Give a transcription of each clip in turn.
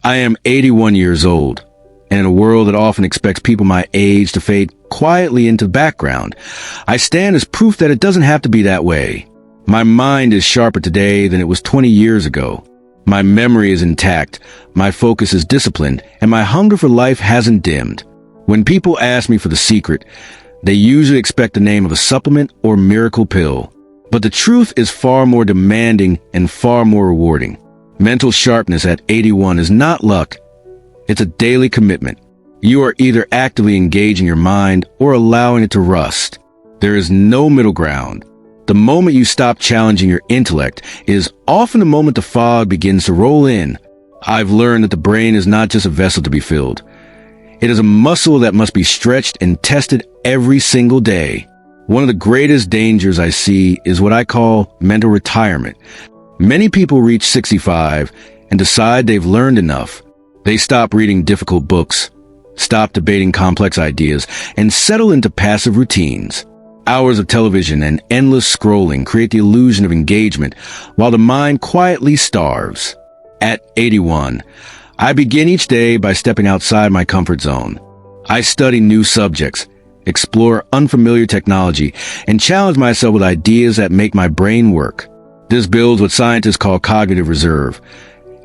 I am 81 years old, and in a world that often expects people my age to fade quietly into the background, I stand as proof that it doesn't have to be that way. My mind is sharper today than it was 20 years ago. My memory is intact, my focus is disciplined, and my hunger for life hasn't dimmed. When people ask me for the secret, they usually expect the name of a supplement or miracle pill. But the truth is far more demanding and far more rewarding. Mental sharpness at 81 is not luck. It's a daily commitment. You are either actively engaging your mind or allowing it to rust. There is no middle ground. The moment you stop challenging your intellect is often the moment the fog begins to roll in. I've learned that the brain is not just a vessel to be filled. It is a muscle that must be stretched and tested every single day. One of the greatest dangers I see is what I call mental retirement. Many people reach 65 and decide they've learned enough. They stop reading difficult books, stop debating complex ideas, and settle into passive routines. Hours of television and endless scrolling create the illusion of engagement, while the mind quietly starves. At 81, I begin each day by stepping outside my comfort zone. I study new subjects, explore unfamiliar technology, and challenge myself with ideas that make my brain work. This builds what scientists call cognitive reserve,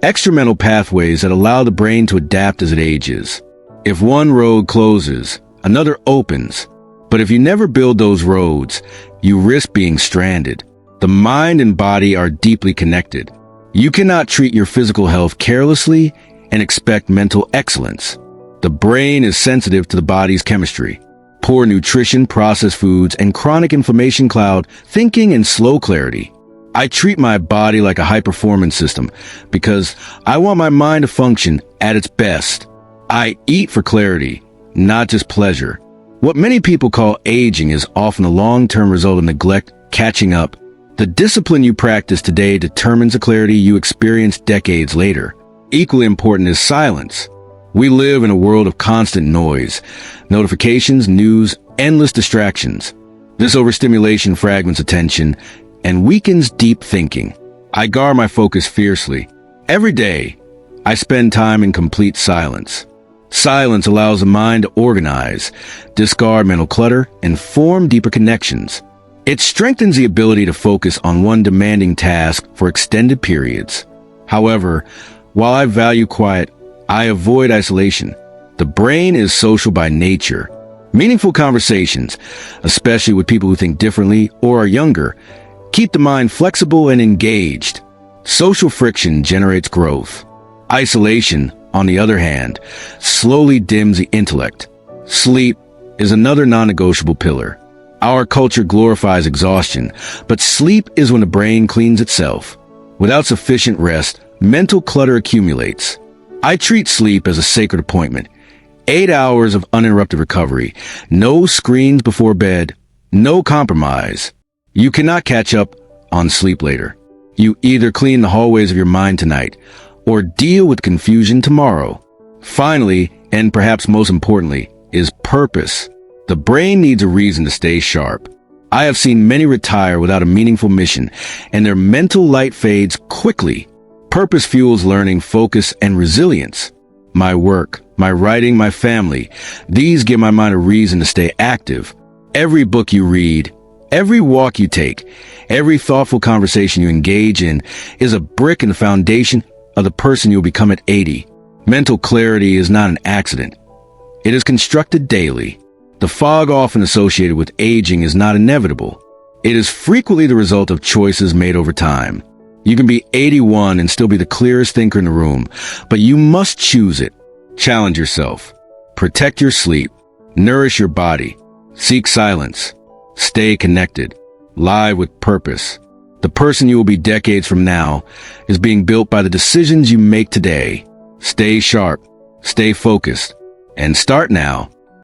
extra mental pathways that allow the brain to adapt as it ages. If one road closes, another opens. But if you never build those roads, you risk being stranded. The mind and body are deeply connected. You cannot treat your physical health carelessly and expect mental excellence. The brain is sensitive to the body's chemistry. Poor nutrition, processed foods, and chronic inflammation cloud thinking and slow clarity. I treat my body like a high-performance system because I want my mind to function at its best. I eat for clarity, not just pleasure. What many people call aging is often a long-term result of neglect catching up. The discipline you practice today determines the clarity you experience decades later. Equally important is silence. We live in a world of constant noise, notifications, news, endless distractions. This overstimulation fragments attention and weakens deep thinking. I guard my focus fiercely. Every day, I spend time in complete silence. Silence allows the mind to organize, discard mental clutter, and form deeper connections. It strengthens the ability to focus on one demanding task for extended periods. However, while I value quiet, I avoid isolation. The brain is social by nature. Meaningful conversations, especially with people who think differently or are younger, keep the mind flexible and engaged. Social friction generates growth. Isolation, on the other hand, slowly dims the intellect. Sleep is another non-negotiable pillar. Our culture glorifies exhaustion, but sleep is when the brain cleans itself. Without sufficient rest, mental clutter accumulates. I treat sleep as a sacred appointment. 8 hours of uninterrupted recovery, no screens before bed, no compromise. You cannot catch up on sleep later. You either clean the hallways of your mind tonight or deal with confusion tomorrow. Finally, and perhaps most importantly, is purpose. The brain needs a reason to stay sharp. I have seen many retire without a meaningful mission, and their mental light fades quickly. Purpose fuels learning, focus, and resilience. My work, my writing, my family, these give my mind a reason to stay active. Every book you read, every walk you take, every thoughtful conversation you engage in is a brick in the foundation of the person you'll become at 80. Mental clarity is not an accident. It is constructed daily. The fog often associated with aging is not inevitable. It is frequently the result of choices made over time. You can be 81 and still be the clearest thinker in the room, but you must choose it. Challenge yourself. Protect your sleep. Nourish your body. Seek silence. Stay connected. Live with purpose. The person you will be decades from now is being built by the decisions you make today. Stay sharp, stay focused, and start now.